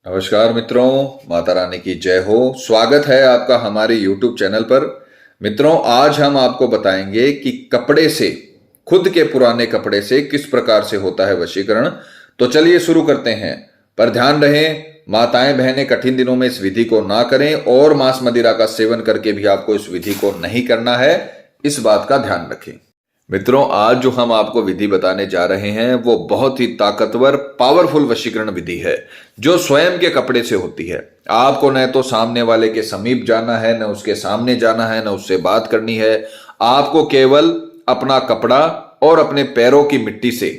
नमस्कार मित्रों, माता रानी की जय हो। स्वागत है आपका हमारे YouTube चैनल पर। मित्रों, आज हम आपको बताएंगे कि कपड़े से, खुद के पुराने कपड़े से किस प्रकार से होता है वशीकरण। तो चलिए शुरू करते हैं। पर ध्यान रहे, माताएं बहनें कठिन दिनों में इस विधि को ना करें और मांस मदिरा का सेवन करके भी आपको इस विधि को नहीं करना है, इस बात का ध्यान रखें। मित्रों, आज जो हम आपको विधि बताने जा रहे हैं वो बहुत ही ताकतवर पावरफुल वशीकरण विधि है जो स्वयं के कपड़े से होती है। आपको न तो सामने वाले के समीप जाना है, न उसके सामने जाना है, न उससे बात करनी है। आपको केवल अपना कपड़ा और अपने पैरों की मिट्टी से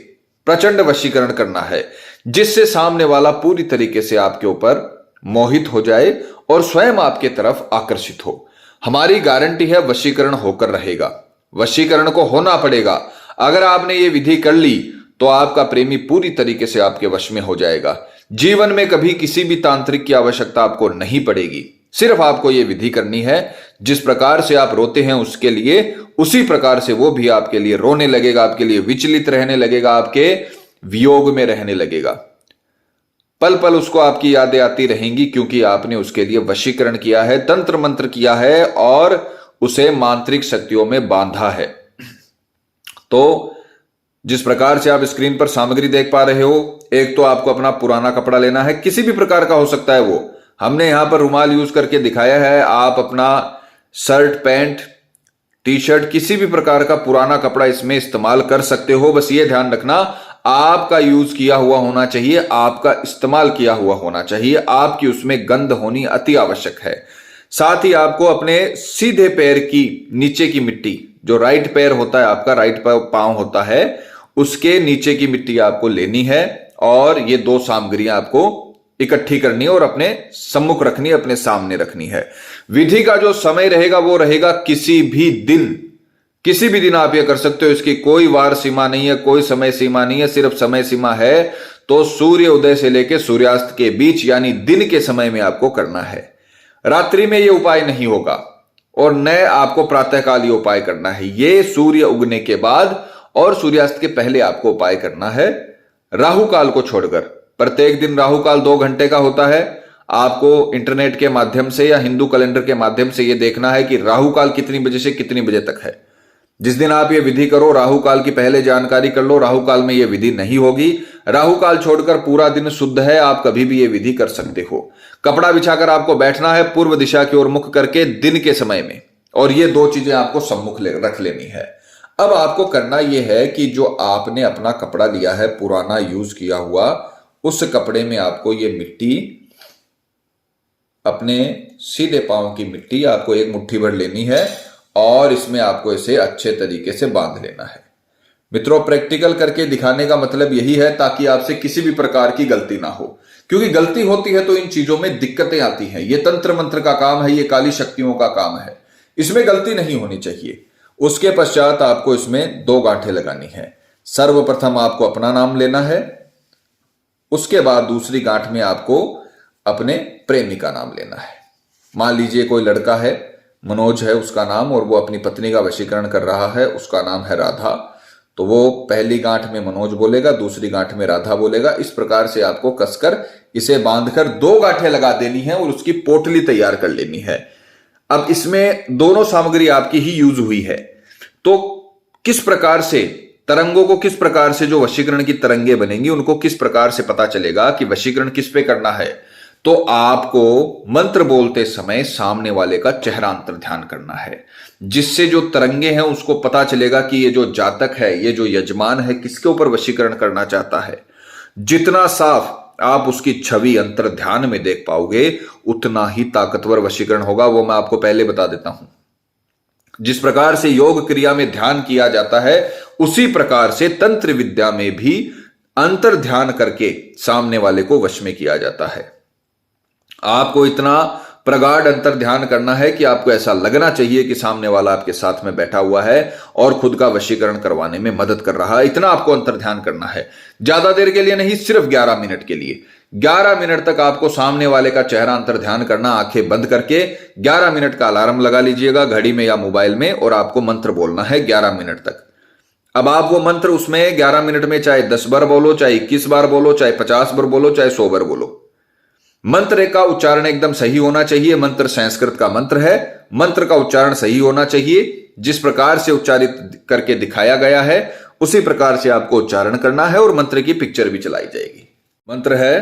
प्रचंड वशीकरण करना है, जिससे सामने वाला पूरी तरीके से आपके ऊपर मोहित हो जाए और स्वयं आपके तरफ आकर्षित हो। हमारी गारंटी है वशीकरण होकर रहेगा, वशीकरण को होना पड़ेगा। अगर आपने ये विधि कर ली तो आपका प्रेमी पूरी तरीके से आपके वश में हो जाएगा। जीवन में कभी किसी भी तांत्रिक की आवश्यकता आपको नहीं पड़ेगी। सिर्फ आपको ये विधि करनी है। जिस प्रकार से आप रोते हैं उसके लिए, उसी प्रकार से वो भी आपके लिए रोने लगेगा, आपके लिए विचलित रहने लगेगा, आपके वियोग में रहने लगेगा। पल पल उसको आपकी यादें आती रहेंगी, क्योंकि आपने उसके लिए वशीकरण किया है, तंत्र मंत्र किया है और उसे मांत्रिक शक्तियों में बांधा है। तो जिस प्रकार से आप स्क्रीन पर सामग्री देख पा रहे हो, एक तो आपको अपना पुराना कपड़ा लेना है, किसी भी प्रकार का हो सकता है वो। हमने यहां पर रुमाल यूज करके दिखाया है। आप अपना शर्ट, पैंट, टी शर्ट, किसी भी प्रकार का पुराना कपड़ा इसमें इस्तेमाल कर सकते हो। बस ये ध्यान रखना, आपका यूज किया हुआ होना चाहिए, आपका इस्तेमाल किया हुआ होना चाहिए, आपकी उसमें गंध होनी अति आवश्यक है। साथ ही आपको अपने सीधे पैर की नीचे की मिट्टी, जो राइट पैर होता है आपका, राइट पांव होता है, उसके नीचे की मिट्टी आपको लेनी है और ये दो सामग्रियां आपको इकट्ठी करनी है और अपने सम्मुख रखनी है, अपने सामने रखनी है। विधि का जो समय रहेगा वो रहेगा किसी भी दिन, किसी भी दिन आप ये कर सकते हो। इसकी कोई वार सीमा नहीं है, कोई समय सीमा नहीं है। सिर्फ समय सीमा है तो सूर्य उदय से लेकर सूर्यास्त के बीच, यानी दिन के समय में आपको करना है। रात्रि में यह उपाय नहीं होगा और न आपको प्रातःकाल ये उपाय करना है। ये सूर्य उगने के बाद और सूर्यास्त के पहले आपको उपाय करना है, राहु काल को छोड़कर। प्रत्येक दिन राहु काल 2 घंटे का होता है। आपको इंटरनेट के माध्यम से या हिंदू कैलेंडर के माध्यम से यह देखना है कि राहु काल कितनी बजे से कितनी बजे तक है। जिस दिन आप ये विधि करो, राहु काल की पहले जानकारी कर लो। राहु काल में यह विधि नहीं होगी। राहु काल छोड़कर पूरा दिन शुद्ध है, आप कभी भी ये विधि कर सकते हो। कपड़ा बिछाकर आपको बैठना है पूर्व दिशा की ओर मुख करके दिन के समय में, और ये 2 चीजें आपको सम्मुख रख लेनी है। अब आपको करना यह है कि जो आपने अपना कपड़ा लिया है पुराना यूज किया हुआ, उस कपड़े में आपको ये मिट्टी, अपने सीधे पांव की मिट्टी आपको 1 मुट्ठी भर लेनी है और इसमें आपको इसे अच्छे तरीके से बांध लेना है। मित्रों, प्रैक्टिकल करके दिखाने का मतलब यही है ताकि आपसे किसी भी प्रकार की गलती ना हो, क्योंकि गलती होती है तो इन चीजों में दिक्कतें आती हैं। ये तंत्र मंत्र का काम है, ये काली शक्तियों का काम है, इसमें गलती नहीं होनी चाहिए। उसके पश्चात आपको इसमें 2 गांठें लगानी है। सर्वप्रथम आपको अपना नाम लेना है, उसके बाद दूसरी गांठ में आपको अपने प्रेमी का नाम लेना है। मान लीजिए कोई लड़का है, मनोज है उसका नाम, और वो अपनी पत्नी का वशीकरण कर रहा है, उसका नाम है राधा। तो वो पहली गांठ में मनोज बोलेगा, दूसरी गांठ में राधा बोलेगा। इस प्रकार से आपको कसकर इसे बांधकर 2 गांठें लगा देनी है और उसकी पोटली तैयार कर लेनी है। अब इसमें दोनों सामग्री आपकी ही यूज हुई है, तो किस प्रकार से तरंगों को, किस प्रकार से जो वशीकरण की तरंगे बनेंगी उनको किस प्रकार से पता चलेगा कि वशीकरण किस पे करना है। तो आपको मंत्र बोलते समय सामने वाले का चेहरा अंतर ध्यान करना है, जिससे जो तरंगे हैं उसको पता चलेगा कि ये जो जातक है, ये जो यजमान है, किसके ऊपर वशीकरण करना चाहता है। जितना साफ आप उसकी छवि अंतर ध्यान में देख पाओगे, उतना ही ताकतवर वशीकरण होगा। वो मैं आपको पहले बता देता हूं। जिस प्रकार से योग क्रिया में ध्यान किया जाता है, उसी प्रकार से तंत्र विद्या में भी अंतर ध्यान करके सामने वाले को वश में किया जाता है। आपको इतना प्रगाढ़ अंतर ध्यान करना है कि आपको ऐसा लगना चाहिए कि सामने वाला आपके साथ में बैठा हुआ है और खुद का वशीकरण करवाने में मदद कर रहा है। इतना आपको अंतर ध्यान करना है। ज्यादा देर के लिए नहीं, सिर्फ 11 मिनट के लिए। 11 मिनट तक आपको सामने वाले का चेहरा अंतर ध्यान करना, आंखें बंद करके। 11 मिनट का अलार्म लगा लीजिएगा घड़ी में या मोबाइल में, और आपको मंत्र बोलना है 11 मिनट तक। अब आप वो मंत्र उसमें 11 मिनट में चाहे 10 बार बोलो, चाहे 21 बार बोलो, चाहे 50 बार बोलो, चाहे 100 बार बोलो। मंत्र का उच्चारण एकदम सही होना चाहिए। मंत्र संस्कृत का मंत्र है, मंत्र का उच्चारण सही होना चाहिए। जिस प्रकार से उच्चारित करके दिखाया गया है उसी प्रकार से आपको उच्चारण करना है और मंत्र की पिक्चर भी चलाई जाएगी। मंत्र है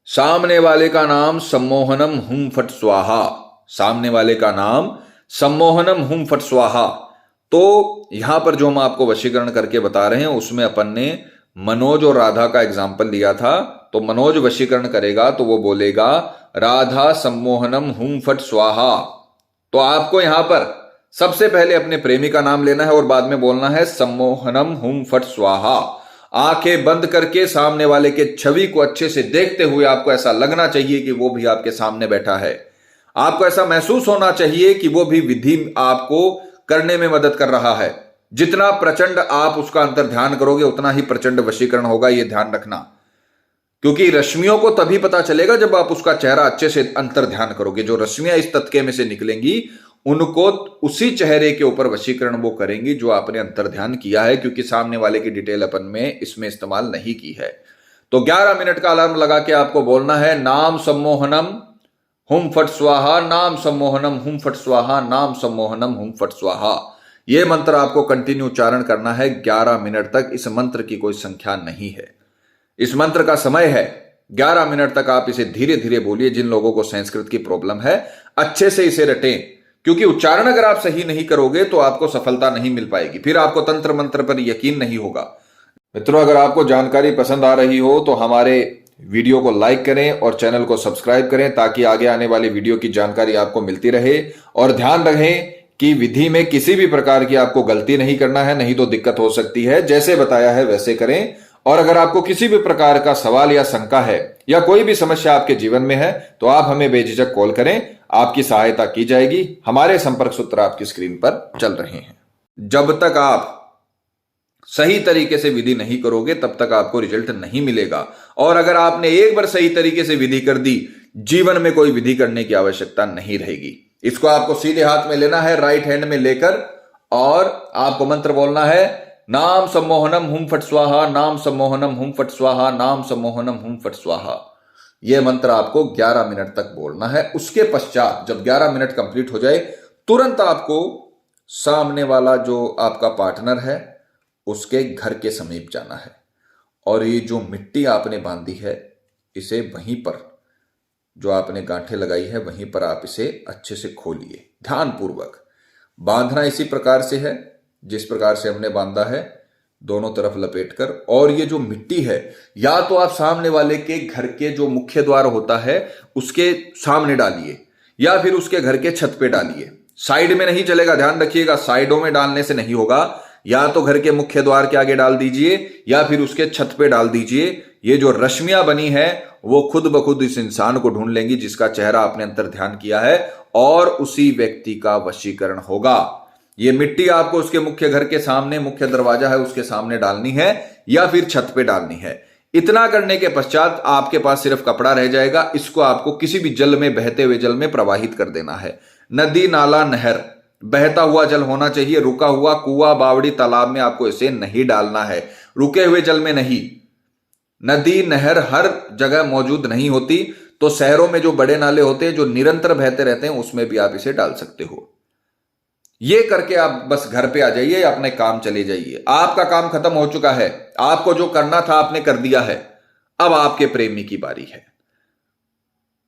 सामने वाले का नाम सम्मोहनम हुम फट स्वाहा। सामने वाले का नाम सम्मोहनम हुम फट स्वाहा। तो यहां पर जो हम आपको वशीकरण करके बता रहे हैं उसमें अपन ने मनोज और राधा का एग्जाम्पल लिया था। तो मनोज वशीकरण करेगा तो वो बोलेगा राधा सम्मोहनम हुम फट स्वाहा। तो आपको यहां पर सबसे पहले अपने प्रेमी का नाम लेना है और बाद में बोलना है सम्मोहनम हुम फट स्वाहा। आंखें बंद करके सामने वाले के छवि को अच्छे से देखते हुए आपको ऐसा लगना चाहिए कि वो भी आपके सामने बैठा है। आपको ऐसा महसूस होना चाहिए कि वो भी विधि आपको करने में मदद कर रहा है। जितना प्रचंड आप उसका अंतर ध्यान करोगे उतना ही प्रचंड वशीकरण होगा, ये ध्यान रखना। क्योंकि रश्मियों को तभी पता चलेगा जब आप उसका चेहरा अच्छे से अंतर ध्यान करोगे। जो रश्मियां इस तत्के में से निकलेंगी उनको उसी चेहरे के ऊपर वशीकरण वो करेंगी जो आपने अंतर ध्यान किया है, क्योंकि सामने वाले की डिटेल अपन में इसमें इस्तेमाल नहीं की है। तो 11 मिनट का अलार्म लगा के आपको बोलना है नाम सम्मोहनम हुम फट स्वाहा, नाम सम्मोहनम हुम फट स्वाहा, नाम सम्मोहनम हुम फट स्वाहा। यह मंत्र आपको कंटिन्यू उच्चारण करना है 11 मिनट तक। इस मंत्र की कोई संख्या नहीं है, इस मंत्र का समय है 11 मिनट तक। आप इसे धीरे धीरे बोलिए। जिन लोगों को संस्कृत की प्रॉब्लम है अच्छे से इसे रटें, क्योंकि उच्चारण अगर आप सही नहीं करोगे तो आपको सफलता नहीं मिल पाएगी, फिर आपको तंत्र मंत्र पर यकीन नहीं होगा। मित्रों, अगर आपको जानकारी पसंद आ रही हो तो हमारे वीडियो को लाइक करें और चैनल को सब्सक्राइब करें ताकि आगे आने वाली वीडियो की जानकारी आपको मिलती रहे। और ध्यान रखें कि विधि में किसी भी प्रकार की आपको गलती नहीं करना है, नहीं तो दिक्कत हो सकती है। जैसे बताया है वैसे करें। और अगर आपको किसी भी प्रकार का सवाल या शंका है या कोई भी समस्या आपके जीवन में है तो आप हमें बेझिझक कॉल करें, आपकी सहायता की जाएगी। हमारे संपर्क सूत्र आपकी स्क्रीन पर चल रहे हैं। जब तक आप सही तरीके से विधि नहीं करोगे तब तक आपको रिजल्ट नहीं मिलेगा। और अगर आपने एक बार सही तरीके से विधि कर दी, जीवन में कोई विधि करने की आवश्यकता नहीं रहेगी। इसको आपको सीधे हाथ में लेना है, राइट हैंड में लेकर, और आपको मंत्र बोलना है नाम सम्मोहनम हुम फट स्वाहा, नाम सम्मोहनम हुम फट स्वाहा, नाम सम्मोहनम हुम फट स्वाहा। यह मंत्र आपको 11 मिनट तक बोलना है। उसके पश्चात जब 11 मिनट कंप्लीट हो जाए तुरंत आपको सामने वाला जो आपका पार्टनर है उसके घर के समीप जाना है और ये जो मिट्टी आपने बांधी है इसे वहीं पर, जो आपने गांठें लगाई है वहीं पर आप इसे अच्छे से खोलिए। ध्यानपूर्वक बांधना इसी प्रकार से है जिस प्रकार से हमने बांधा है, दोनों तरफ लपेटकर। और ये जो मिट्टी है या तो आप सामने वाले के घर के जो मुख्य द्वार होता है उसके सामने डालिए या फिर उसके घर के छत पे डालिए। साइड में नहीं चलेगा, ध्यान रखिएगा, साइडों में डालने से नहीं होगा। या तो घर के मुख्य द्वार के आगे डाल दीजिए या फिर उसके छत पे डाल दीजिए। ये जो रश्मियां बनी है वो खुद ब खुद इस इंसान को ढूंढ लेंगी जिसका चेहरा आपने अंतर ध्यान किया है और उसी व्यक्ति का वशीकरण होगा। ये मिट्टी आपको उसके मुख्य घर के सामने, मुख्य दरवाजा है उसके सामने डालनी है या फिर छत पे डालनी है। इतना करने के पश्चात आपके पास सिर्फ कपड़ा रह जाएगा। इसको आपको किसी भी जल में, बहते हुए जल में प्रवाहित कर देना है। नदी, नाला, नहर, बहता हुआ जल होना चाहिए। रुका हुआ कुआं, बावड़ी, तालाब में आपको इसे नहीं डालना है, रुके हुए जल में नहीं। नदी, नहर हर जगह मौजूद नहीं होती, तो शहरों में जो बड़े नाले होते हैं जो निरंतर बहते रहते हैं उसमें भी आप इसे डाल सकते हो। ये करके आप बस घर पे आ जाइए, अपने काम चले जाइए। आपका काम खत्म हो चुका है, आपको जो करना था आपने कर दिया है। अब आपके प्रेमी की बारी है।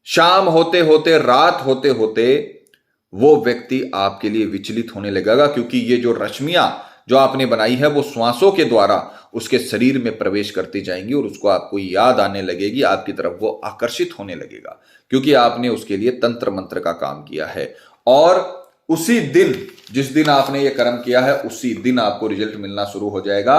शाम होते होते, रात होते होते वो व्यक्ति आपके लिए विचलित होने लगेगा, क्योंकि ये जो रश्मियां जो आपने बनाई है वो श्वासों के द्वारा उसके शरीर में प्रवेश करती जाएंगी और उसको आपको याद आने लगेगी, आपकी तरफ वो आकर्षित होने लगेगा, क्योंकि आपने उसके लिए तंत्र मंत्र का काम किया है। और उसी दिन, जिस दिन आपने ये कर्म किया है उसी दिन आपको रिजल्ट मिलना शुरू हो जाएगा।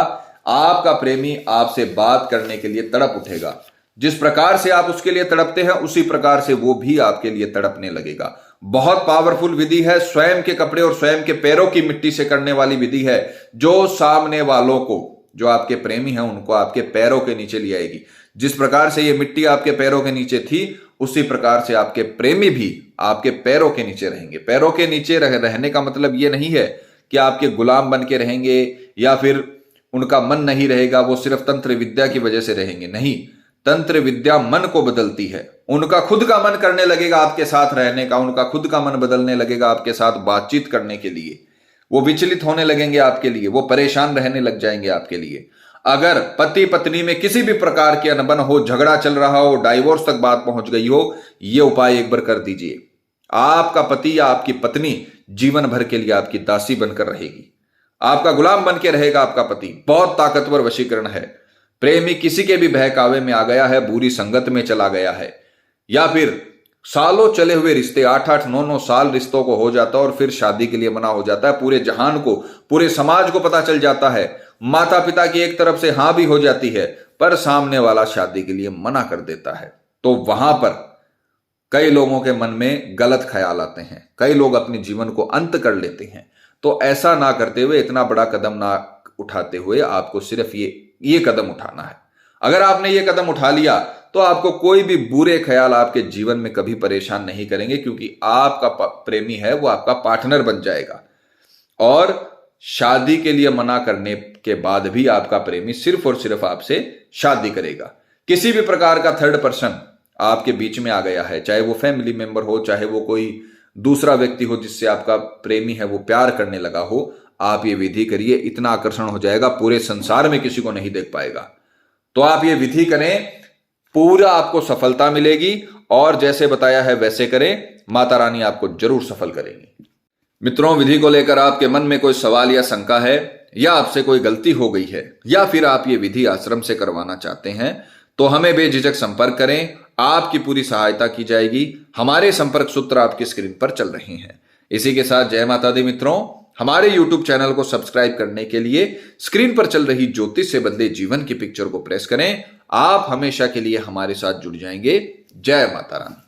आपका प्रेमी आपसे बात करने के लिए तड़प उठेगा। जिस प्रकार से आप उसके लिए तड़पते हैं उसी प्रकार से वो भी आपके लिए तड़पने लगेगा। बहुत पावरफुल विधि है, स्वयं के कपड़े और स्वयं के पैरों की मिट्टी से करने वाली विधि है, जो सामने वालों को, जो आपके प्रेमी हैं उनको आपके पैरों के नीचे ले आएगी। जिस प्रकार से ये मिट्टी आपके पैरों के नीचे थी उसी प्रकार से आपके प्रेमी भी आपके पैरों के नीचे रहेंगे। पैरों के नीचे रहने का मतलब ये नहीं है कि आपके गुलाम बन के रहेंगे या फिर उनका मन नहीं रहेगा, वो सिर्फ तंत्र विद्या की वजह से रहेंगे। नहीं, तंत्र विद्या मन को बदलती है। उनका खुद का मन करने लगेगा आपके साथ रहने का, उनका खुद का मन बदलने लगेगा आपके साथ बातचीत करने के लिए। वो विचलित होने लगेंगे आपके लिए, वो परेशान रहने लग जाएंगे आपके लिए। अगर पति पत्नी में किसी भी प्रकार की अनबन हो, झगड़ा चल रहा हो, डाइवोर्स तक बात पहुंच गई हो, यह उपाय एक बार कर दीजिए। आपका पति या आपकी पत्नी जीवन भर के लिए आपकी दासी बनकर रहेगी, आपका गुलाम बन के रहेगा आपका पति। बहुत ताकतवर वशीकरण है। प्रेमी किसी के भी बहकावे में आ गया है, बुरी संगत में चला गया है, या फिर सालों चले हुए रिश्ते, 8-8, 9-9 साल रिश्तों को हो जाता है और फिर शादी के लिए मना हो जाता है। पूरे जहान को, पूरे समाज को पता चल जाता है, माता पिता की एक तरफ से हां भी हो जाती है, पर सामने वाला शादी के लिए मना कर देता है। तो वहां पर कई लोगों के मन में गलत ख्याल आते हैं, कई लोग अपने जीवन को अंत कर लेते हैं। तो ऐसा ना करते हुए, इतना बड़ा कदम ना उठाते हुए, आपको सिर्फ ये कदम उठाना है। अगर आपने ये कदम उठा लिया तो आपको कोई भी बुरे ख्याल आपके जीवन में कभी परेशान नहीं करेंगे, क्योंकि आपका प्रेमी है वो आपका पार्टनर बन जाएगा। और शादी के लिए मना करने के बाद भी आपका प्रेमी सिर्फ और सिर्फ आपसे शादी करेगा। किसी भी प्रकार का थर्ड पर्सन आपके बीच में आ गया है, चाहे वो फैमिली मेंबर हो, चाहे वो कोई दूसरा व्यक्ति हो जिससे आपका प्रेमी है वो प्यार करने लगा हो, आप ये विधि करिए, इतना आकर्षण हो जाएगा, पूरे संसार में किसी को नहीं देख पाएगा। तो आप ये विधि करें, पूरा आपको सफलता मिलेगी, और जैसे बताया है वैसे करें, माता रानी आपको जरूर सफल करेंगी। मित्रों, विधि को लेकर आपके मन में कोई सवाल या शंका है, या आपसे कोई गलती हो गई है, या फिर आप ये विधि आश्रम से करवाना चाहते हैं, तो हमें बेझिझक संपर्क करें, आपकी पूरी सहायता की जाएगी। हमारे संपर्क सूत्र आपकी स्क्रीन पर चल रहे हैं। इसी के साथ जय माता दी मित्रों। हमारे YouTube चैनल को सब्सक्राइब करने के लिए स्क्रीन पर चल रही ज्योतिष से बदले जीवन की पिक्चर को प्रेस करें। आप हमेशा के लिए हमारे साथ जुड़ जाएंगे। जय माता रानी।